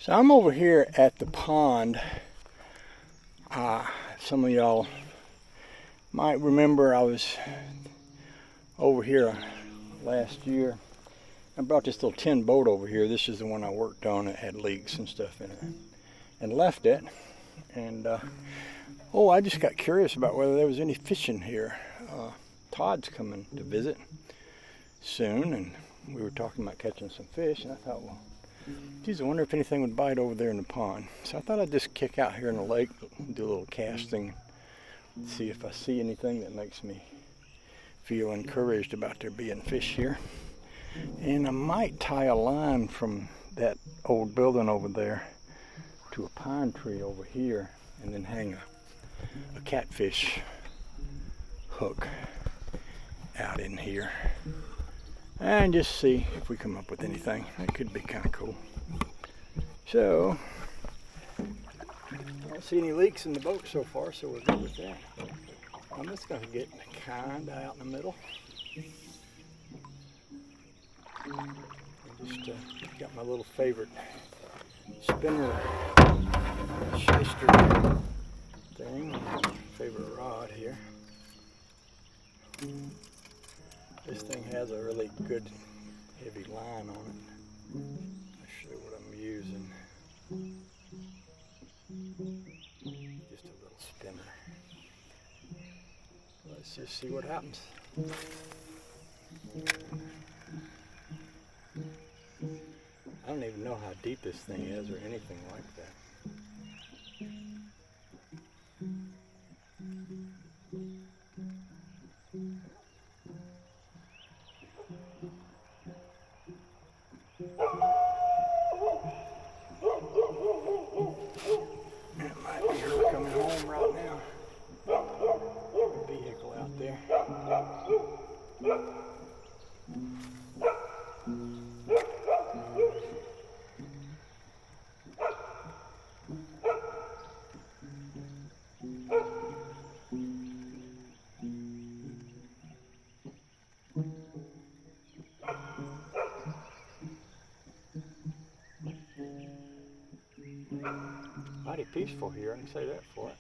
So I'm over here at the pond. Some of y'all might remember I was over here last year. I brought this little tin boat over here. This is the one I worked on. It had leaks and stuff in it, and left it. And I just got curious about whether there was any fishing here. Todd's coming to visit soon, and we were talking about catching some fish, and I thought, well, geez, I wonder if anything would bite over there in the pond. So I thought I'd just kick out here in the lake, do a little casting, see if I see anything that makes me feel encouraged about there being fish here. And I might tie a line from that old building over there to a pine tree over here, and then hang a catfish hook out in here. And just see if we come up with anything. It could be kind of cool. So, I don't see any leaks in the boat so far, so we're good with that. I'm just going to get kind of out in the middle. I just got my little favorite spinner shyster thing, favorite rod here. This thing has a really good heavy line on it. I'll show you what I'm using. Just a little spinner. Let's just see what happens. I don't even know how deep this thing is or anything like that. That might be her coming home right now. A vehicle out there. Mighty peaceful here, I can say that for it.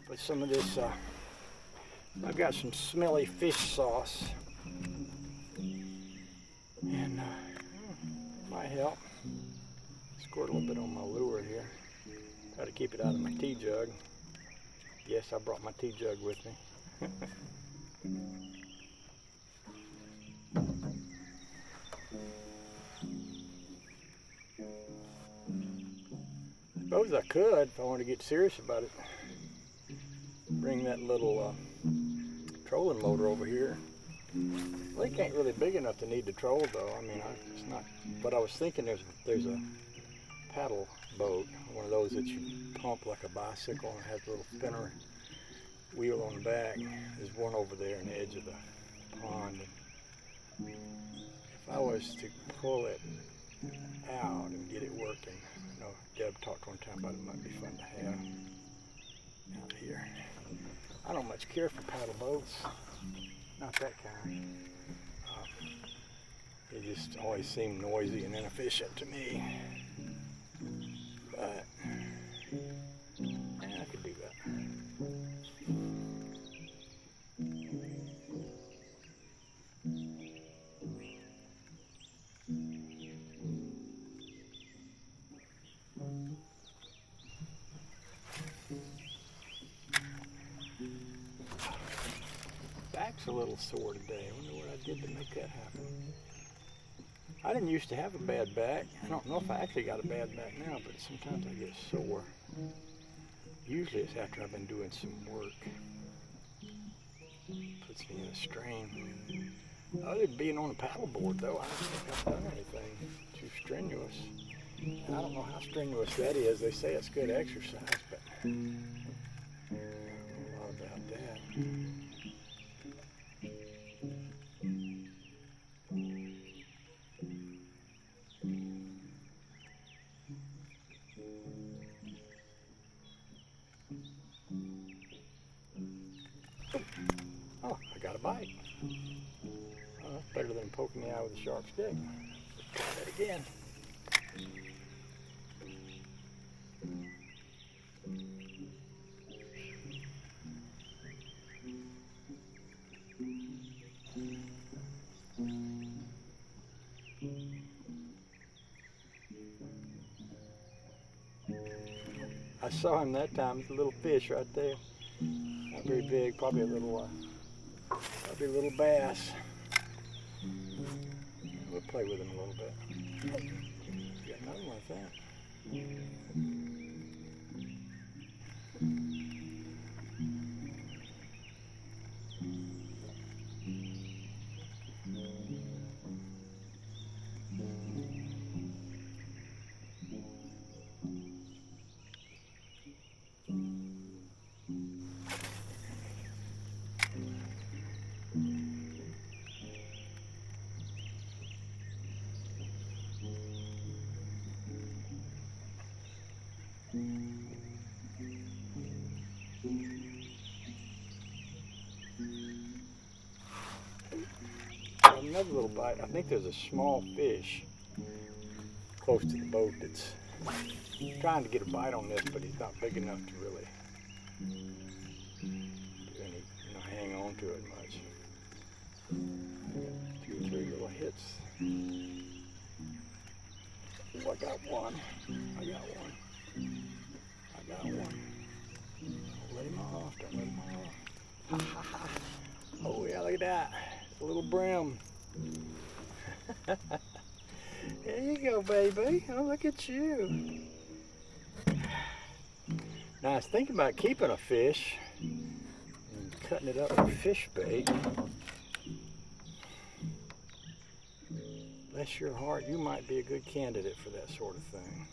Put some of this, I've got some smelly fish sauce, and it might help. Squirt a little bit on my lure here. Try to keep it out of my tea jug. Yes, I brought my tea jug with me. I suppose I could, if I want to get serious about it, bring that little trolling motor over here. The lake ain't really big enough to need to troll, though. I mean, it's not. But I was thinking there's a paddle boat, one of those that you pump like a bicycle and has a little spinner wheel on the back. There's one over there on the edge of the pond. And if I was to pull it out and get it working, I know Deb talked one time about it might be fun to have out here. I don't much care for paddle boats, not that kind. They just always seem noisy and inefficient to me. But I could do that. Back's a little sore today. I wonder what I did to make that happen. I didn't used to have a bad back. I don't know if I actually got a bad back now, but sometimes I get sore. Usually it's after I've been doing some work. Puts me in a strain. Other than being on a paddleboard, though, I don't think I've done anything too strenuous. And I don't know how strenuous that is. They say it's good exercise, but I don't know a lot about that. bite. That's better than poking the eye with a sharp stick. Try that again. I saw him that time. It's a little fish right there. Not very big, probably a little bass. We'll play with him a little bit. Got another one, I think. Another little bite. I think there's a small fish close to the boat that's trying to get a bite on this, but he's not big enough to really hang on to it much. Two or three little hits. Oh, I got one. I got one. Don't let him off. Don't let him off. Oh yeah, look at that. It's a little brim. There you go, baby. Oh, look at you. Now I was thinking about keeping a fish and cutting it up for fish bait. Bless your heart, you might be a good candidate for that sort of thing.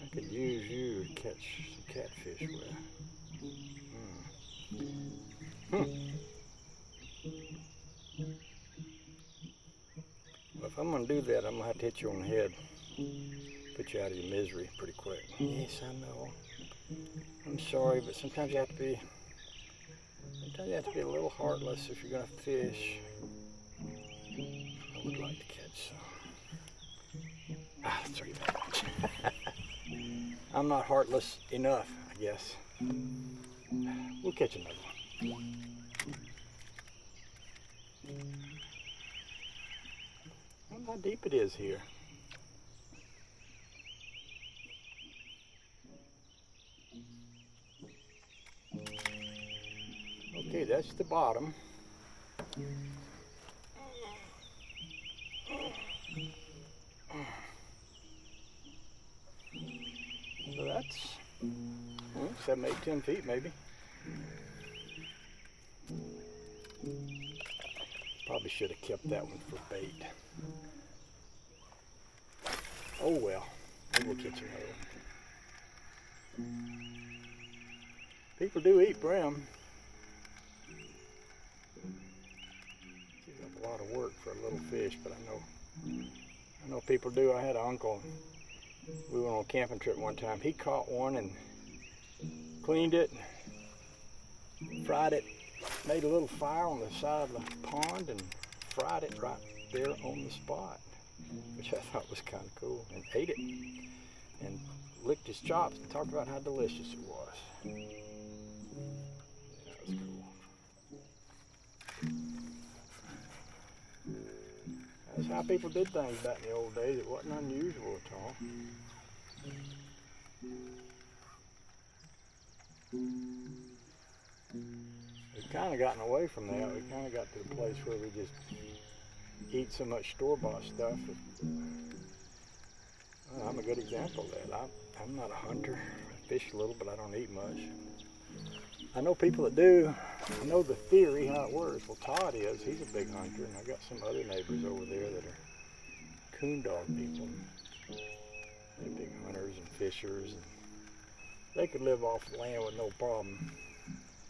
I could use you to catch some catfish with. Well, if I'm going to do that, I'm going to have to hit you on the head. Put you out of your misery pretty quick. Yes, I know. I'm sorry, but sometimes you have to be a little heartless if you're going to fish. I would like to catch some. That's pretty much. I'm not heartless enough, I guess. We'll catch another one. I wonder how deep it is here. Okay, that's the bottom. So that's 7, 8, 10 feet maybe. Probably should have kept that one for bait. Oh well, maybe we'll catch another one. People do eat brim. It's a lot of work for a little fish, but I know people do. I had an uncle. We went on a camping trip one time. He caught one and cleaned it, fried it, made a little fire on the side of the pond and fried it right there on the spot, which I thought was kind of cool, and ate it and licked his chops and talked about how delicious it was. That was cool. That's how people did things back in the old days. It wasn't unusual at all. We've kind of gotten away from that. We kind of got to the place where we just eat so much store-bought stuff. I'm a good example of that. I'm not a hunter. I fish a little, but I don't eat much. I know people that do. I know the theory, how it works. Well, Todd is. He's a big hunter, and I got some other neighbors over there that are coon dog people. They're big hunters and fishers, and they could live off the land with no problem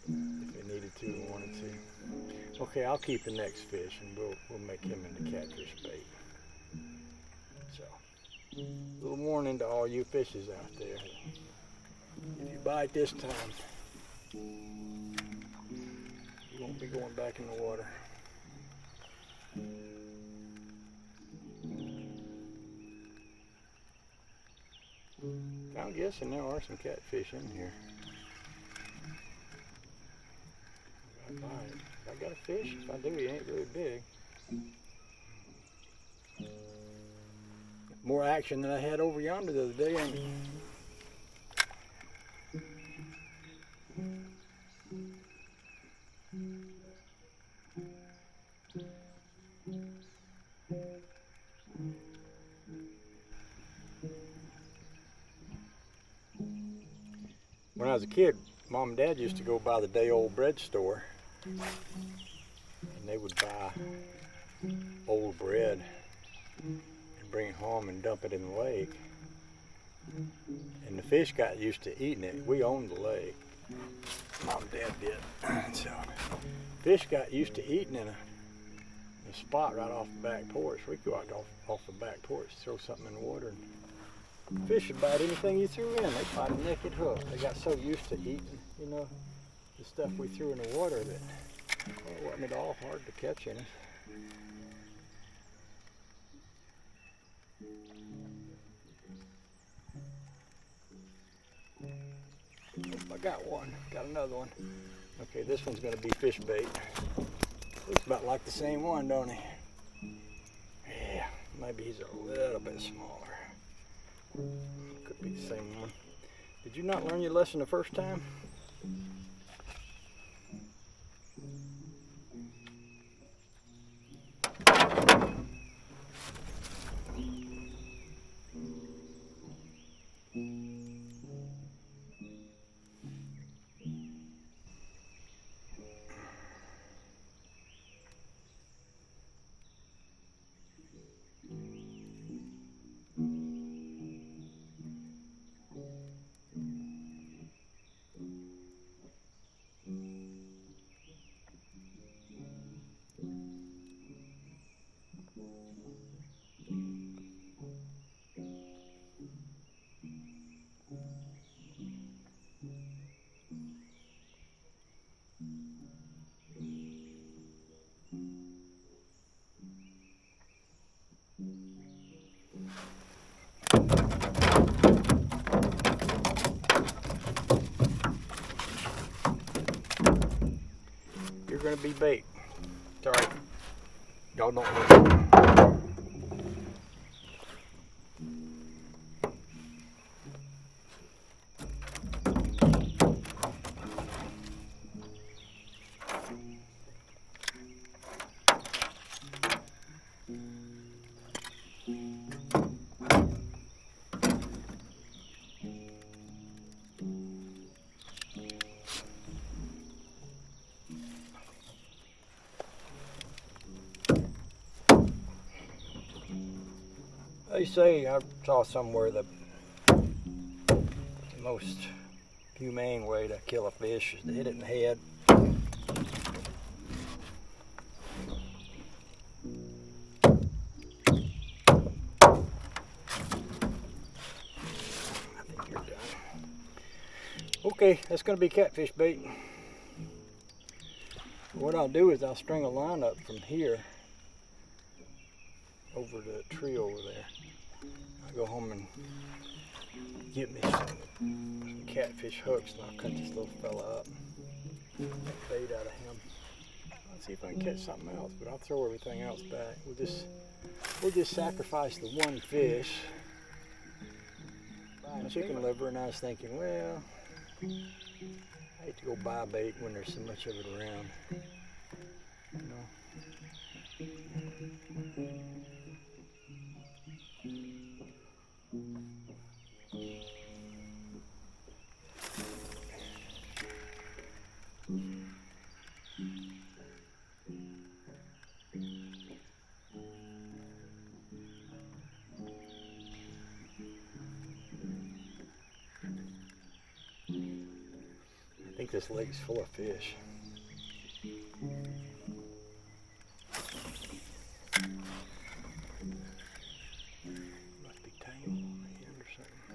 if they needed to and wanted to. Okay, I'll keep the next fish, and we'll make him into catfish bait. So, a little warning to all you fishers out there. If you bite this time, you're won't be going back in the water. I'm guessing there are some catfish in here. If I got a fish, if I do, he ain't really big. More action than I had over yonder the other day, ain't it? When I was a kid, Mom and Dad used to go by the day-old bread store, and they would buy old bread and bring it home and dump it in the lake. And the fish got used to eating it. We owned the lake. Mom and Dad did. So fish got used to eating in a spot right off the back porch. We go out off the back porch, throw something in the water, and fish would bite anything you threw in. They'd bite a naked hook. They got so used to eating, you know, the stuff we threw in the water that it wasn't at all hard to catch any. I got one. Got another one. Okay, this one's going to be fish bait. Looks about like the same one, don't he? Yeah, maybe he's a little bit smaller. Could be the same one. Did you not learn your lesson the first time? You're going to be bait. Sorry. Y'all don't know. They say, I saw somewhere, the most humane way to kill a fish is to hit it in the head. I think you're done. Okay, that's going to be catfish bait. What I'll do is I'll string a line up from here over the tree over there. I'll go home and get me some catfish hooks, and I'll cut this little fella up, make bait out of him. Let's see if I can catch something else, but I'll throw everything else back. We'll just sacrifice the one fish. Buying chicken liver, and I was thinking, well, I hate to go buy bait when there's so much of it around. You know. I think this lake's full of fish. Must be tangled on the end or something.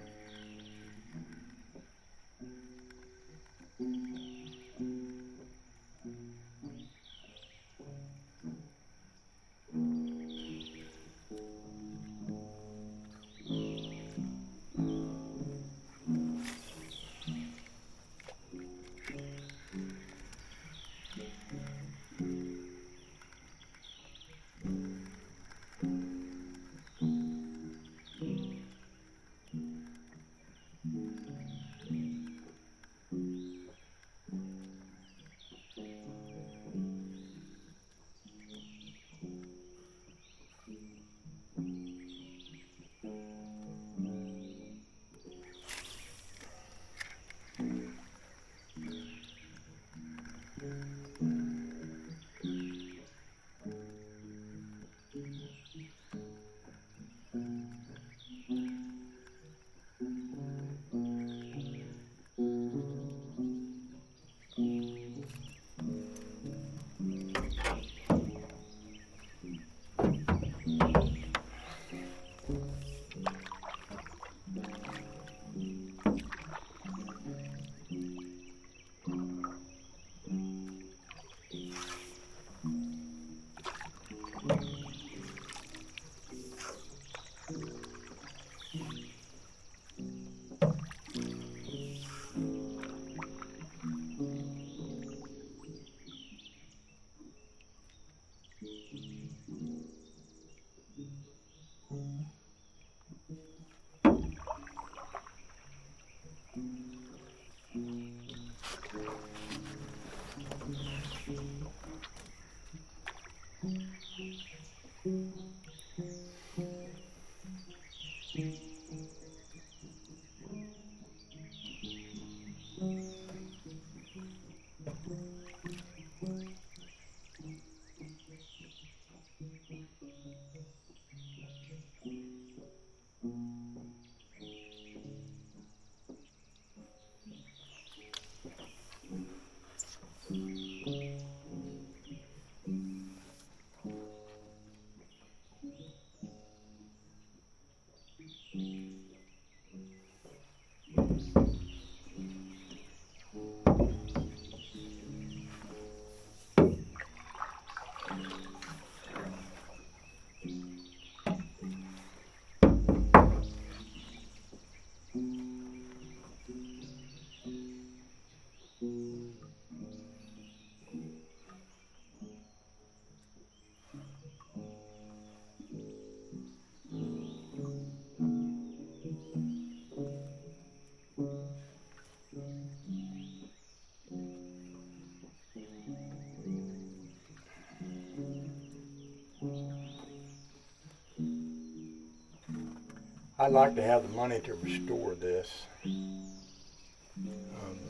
I'd like to have the money to restore this. The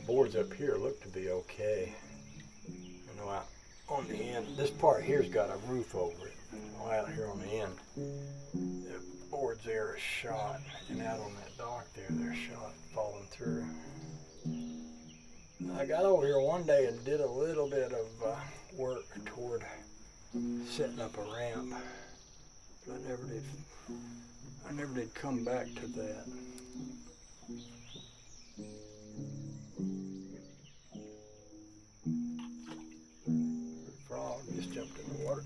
boards up here look to be okay. I know out on the end, this part here's got a roof over it. Out here on the end, the boards there are shot, and out on that dock there, they're shot, falling through. I got over here one day and did a little bit of work toward setting up a ramp, but I never did come back to that. Frog just jumped in the water.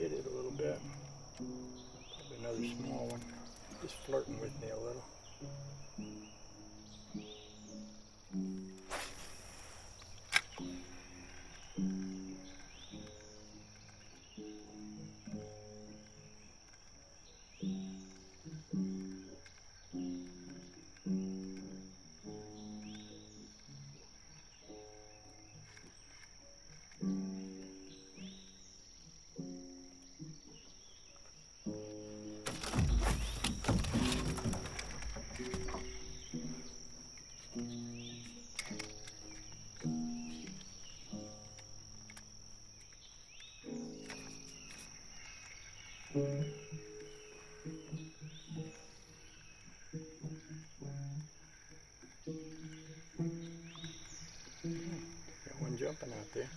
Hit it a little bit. Probably another small one. Just flirting with me a little. Got one jumping out there.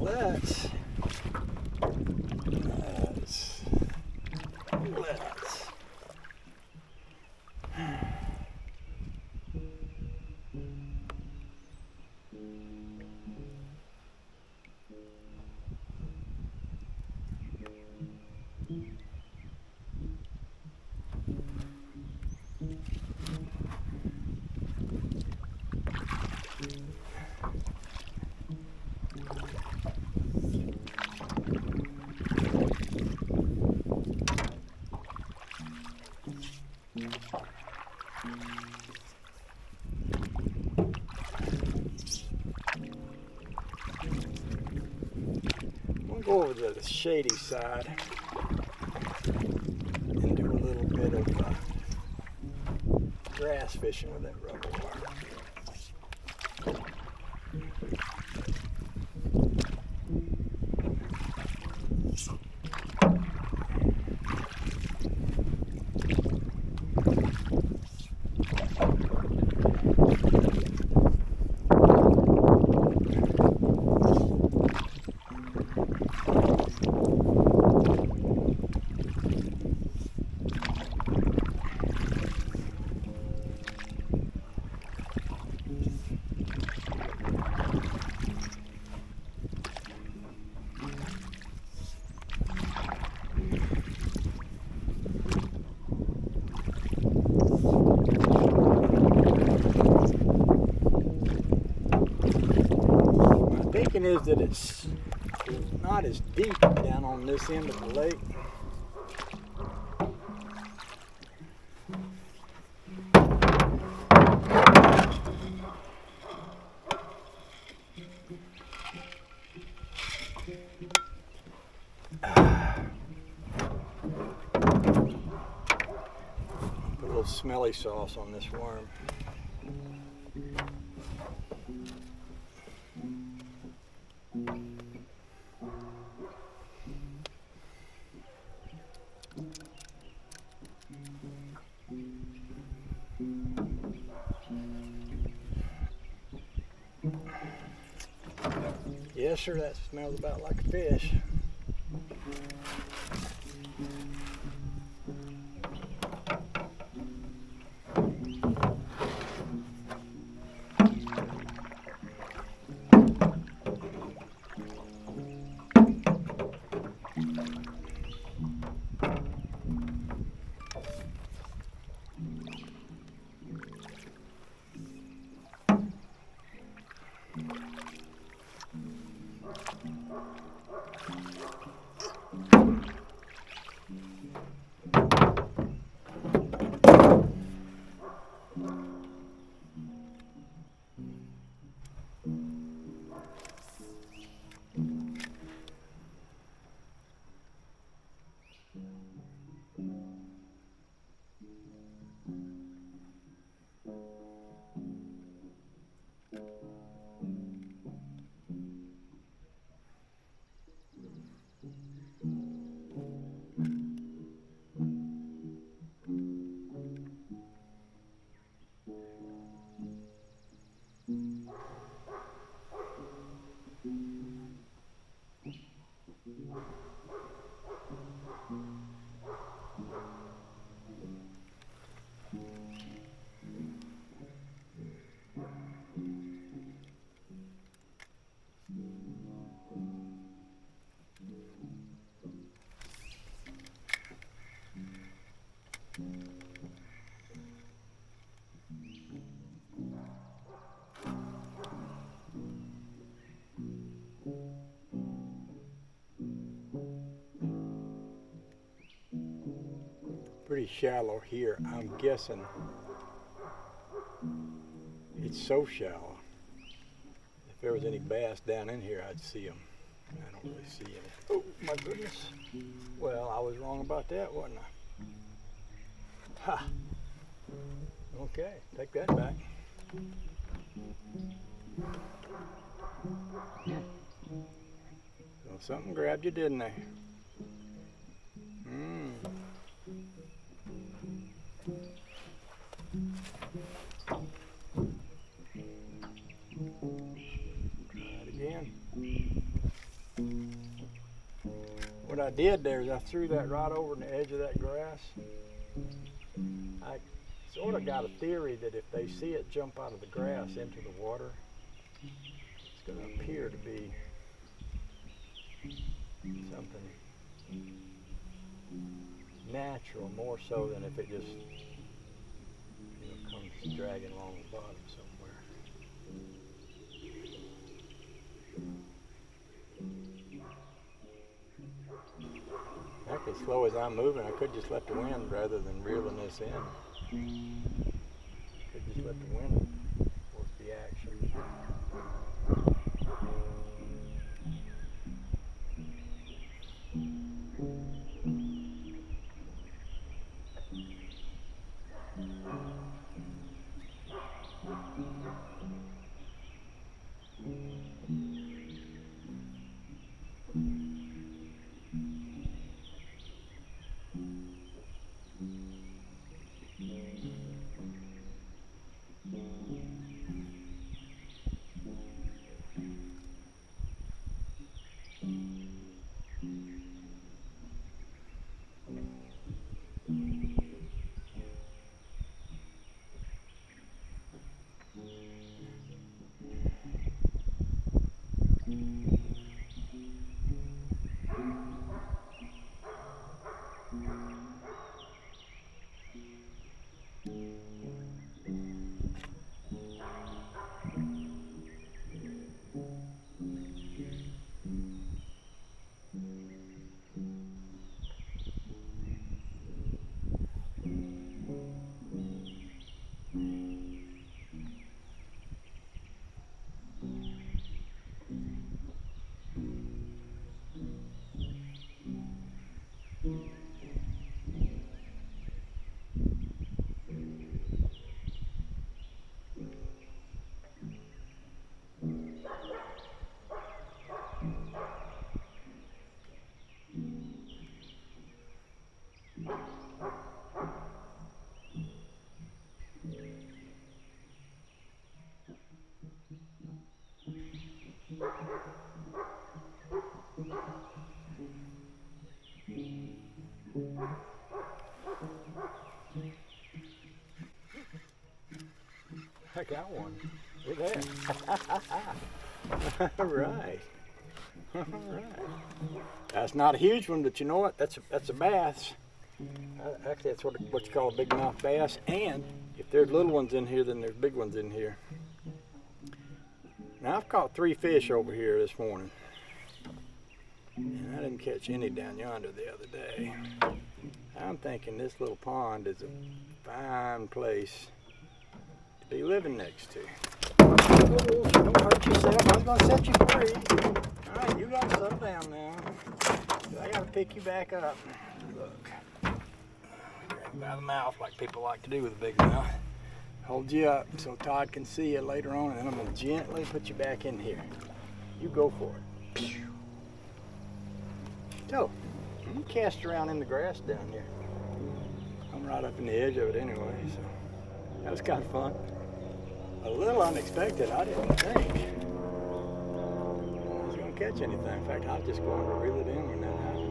let's go over to the shady side and do a little bit of grass fishing with that rubber wire. Is that it's not as deep down on this end of the lake. Put a little smelly sauce on this worm. Yes, sir, that smells about like a fish. Pretty shallow here. I'm guessing it's so shallow. If there was any bass down in here, I'd see them. I don't really see any. Oh my goodness. Well, I was wrong about that, wasn't I? Ha! Okay, take that back. So something grabbed you, didn't they? Try it again. did there is I threw that right over the edge of that grass. I sort of got a theory that if they see it jump out of the grass into the water, it's going to appear to be something natural, more so than if it just comes dragging along the bottom somewhere. Heck, as slow as I'm moving, I could just let the wind rather than reeling this in. Could just let the wind work the action. I got one. Look at that. All right. All right. That's not a huge one, but you know what? That's a bass. Actually, that's what you call a big mouth bass. And if there's little ones in here, then there's big ones in here. Now, I've caught 3 fish over here this morning. And I didn't catch any down yonder the other day. I'm thinking this little pond is a fine place to be living next to. Oh, don't hurt yourself. I was going to set you free. All right, you got to settle down now. I got to pick you back up. Look. Grab you by the mouth like people like to do with a big mouth. Hold you up so Todd can see you later on, and then I'm going to gently put you back in here. You go for it. So, you cast around in the grass down here. I'm right up in the edge of it anyway, so that was kind of fun. A little unexpected, I didn't think I was going to catch anything. In fact, I was just going to reel it in when that happened.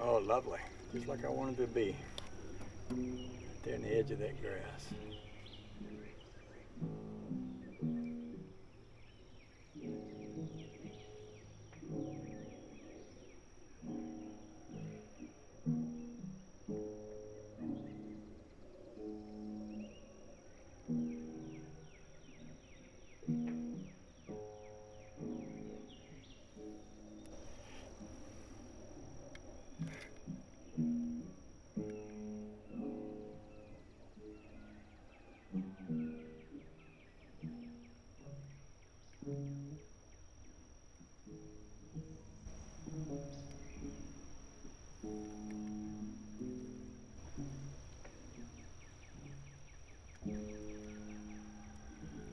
Oh, lovely. Just like I wanted to be. Right there in the edge of that grass.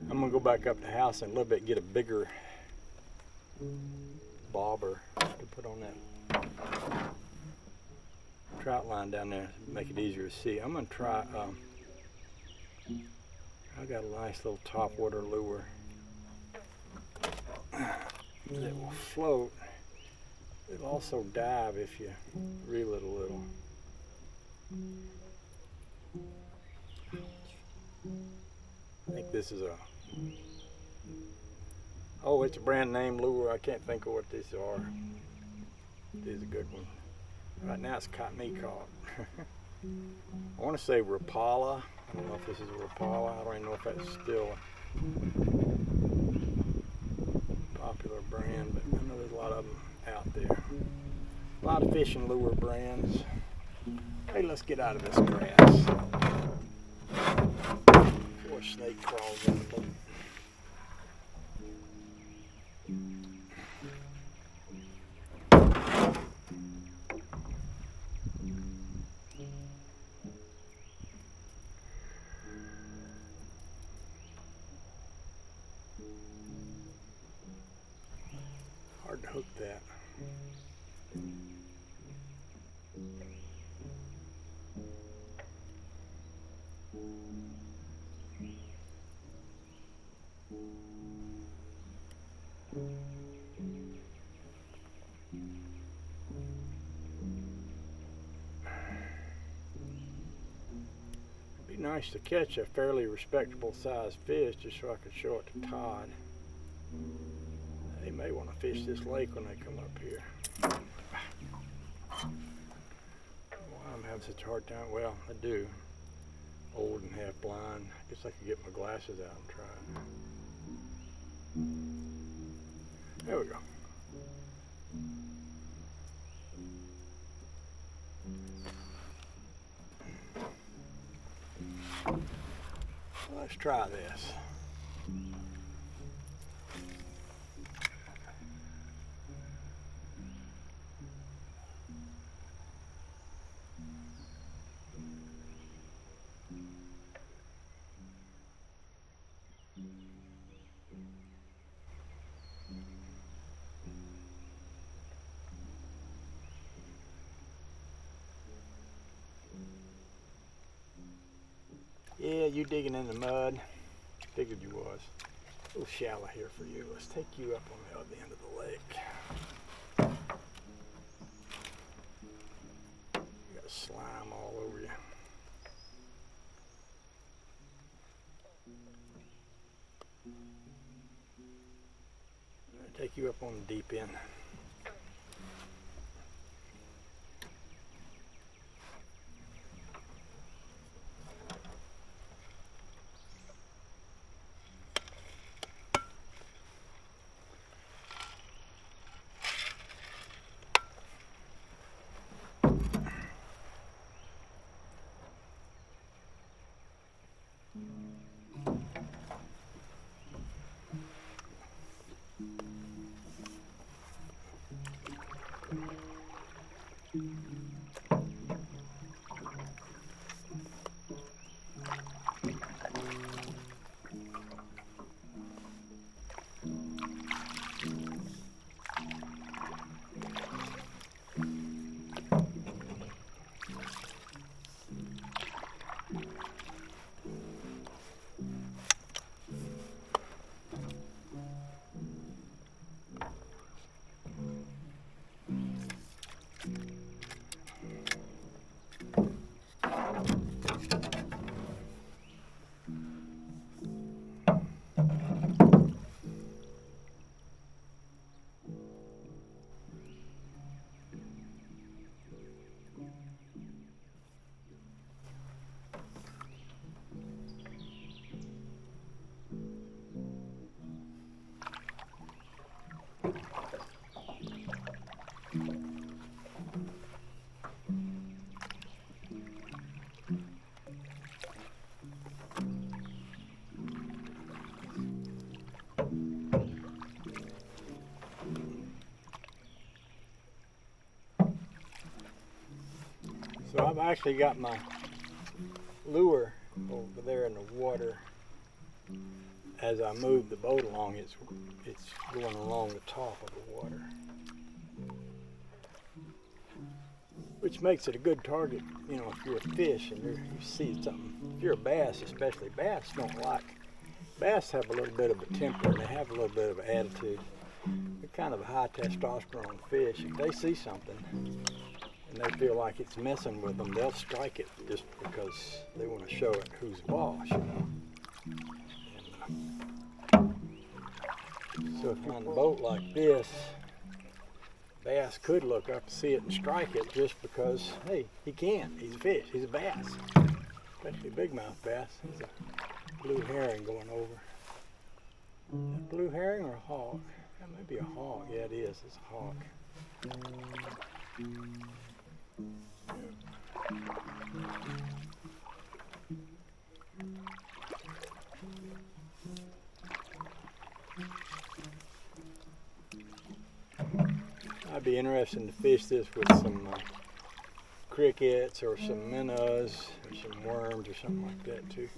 I'm gonna go back up to the house and a little bit get a bigger bobber to put on that trout line down there to make it easier to see. I'm gonna try, I got a nice little topwater lure that will float. It'll also dive if you reel it a little. I think this is it's a brand name lure. I can't think of what these are. This is a good one. Right now it's caught me caught. I want to say Rapala. I don't know if this is a Rapala. I don't even know if that's still a popular brand, but I know there's a lot of them out there. A lot of fishing lure brands. Hey, let's get out of this grass before a snake crawls in the boat. Hard to hook that. It'd be nice to catch a fairly respectable sized fish just so I could show it to Todd. They may want to fish this lake when they come up here. Why I'm having such a hard time? Well, I do. Old and half blind. I guess I could get my glasses out and try it. There we go. Let's try this. Yeah, you digging in the mud. Figured you was. A little shallow here for you. Let's take you up on the other end of the lake. You got slime all over you. I'll take you up on the deep end. So I've actually got my lure over there in the water. as I move the boat along, it's going along the top of the water, which makes it a good target. You know, if you're a fish and you see something. If you're a bass, especially, bass have a little bit of a temper and they have a little bit of an attitude. They're kind of a high testosterone fish. If they see something and they feel like it's messing with them, they'll strike it just because they want to show it who's boss, you know. So if you're on the boat like this, bass could look up and see it and strike it just because, hey, he can. He's a fish. He's a bass. Especially a bigmouth bass. He's a blue herring going over. Is that a blue herring or a hawk? That might be a hawk. Yeah, it is. It's a hawk. I'd be interested to fish this with some crickets or some minnows or some worms or something like that too.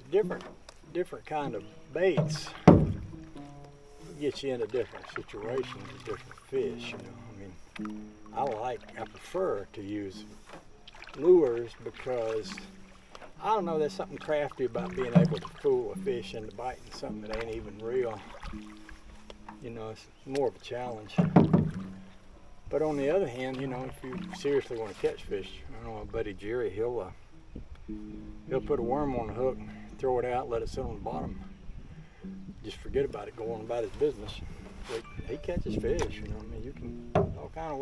Different kind of baits get you into different situations with different fish, you know. I mean, I prefer to use lures because, I don't know, there's something crafty about being able to fool a fish into biting something that ain't even real. You know, it's more of a challenge. But on the other hand, you know, if you seriously want to catch fish, I know my buddy Jerry, he'll put a worm on the hook, throw it out, let it sit on the bottom. Just forget about it, go on about his business. But he catches fish, you know. I mean, you can all kind of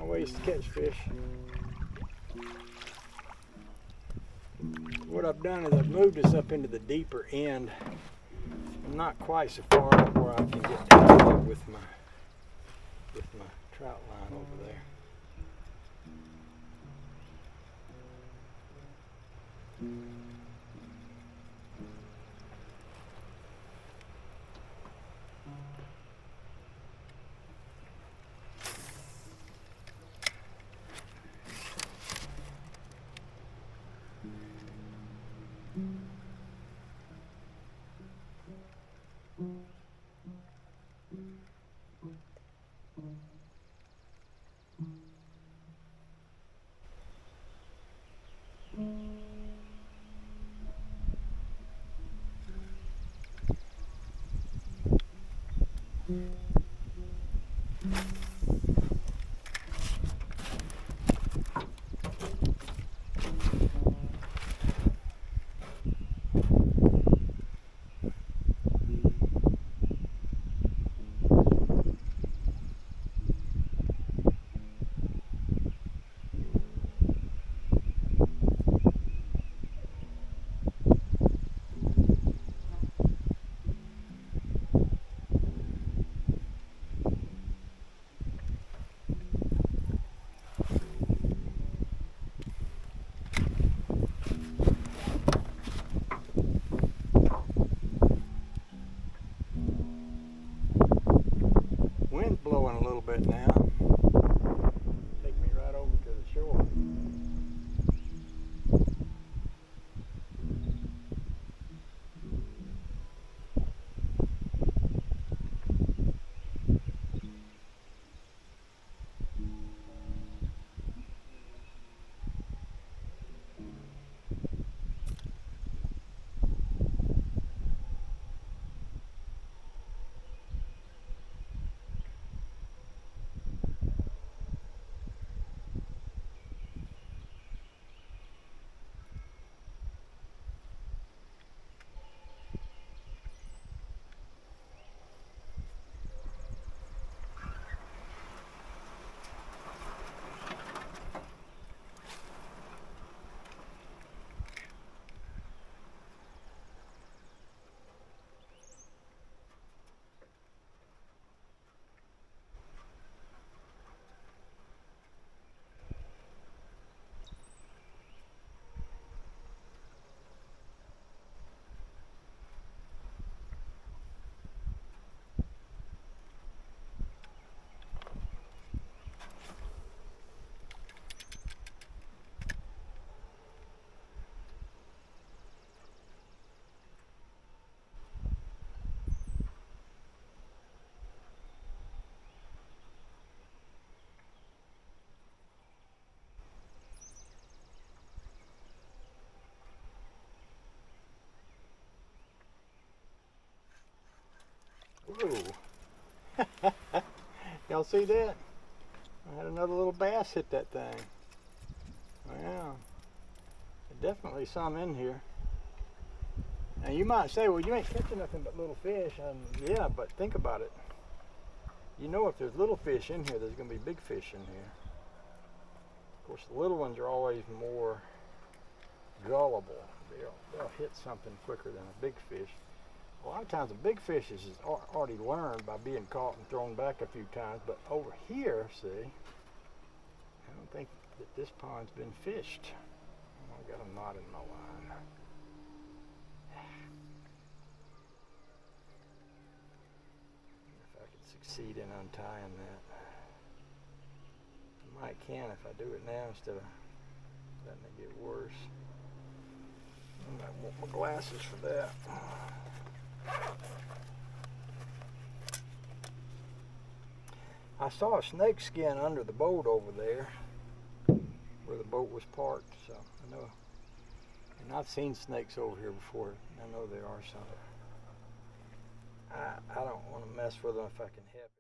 ways to catch fish. What I've done is I've moved this up into the deeper end. I'm not quite so far up where I can get down with my trout line over there. y'all see that? I had another little bass hit that thing. Yeah. Definitely some in here. And you might say, well, you ain't catching nothing but little fish. Yeah, but think about it. You know, if there's little fish in here, there's going to be big fish in here. Of course, the little ones are always more gullible. They'll hit something quicker than a big fish. A lot of times, a big fish is already learned by being caught and thrown back a few times. But over here, see, I don't think that this pond's been fished. I've got a knot in my line. If I could succeed in untying that. I might can if I do it now instead of letting it get worse. I might want my glasses for that. I saw a snake skin under the boat over there where the boat was parked, so I know. And I've seen snakes over here before. I know there are some. I don't want to mess with them if I can help it.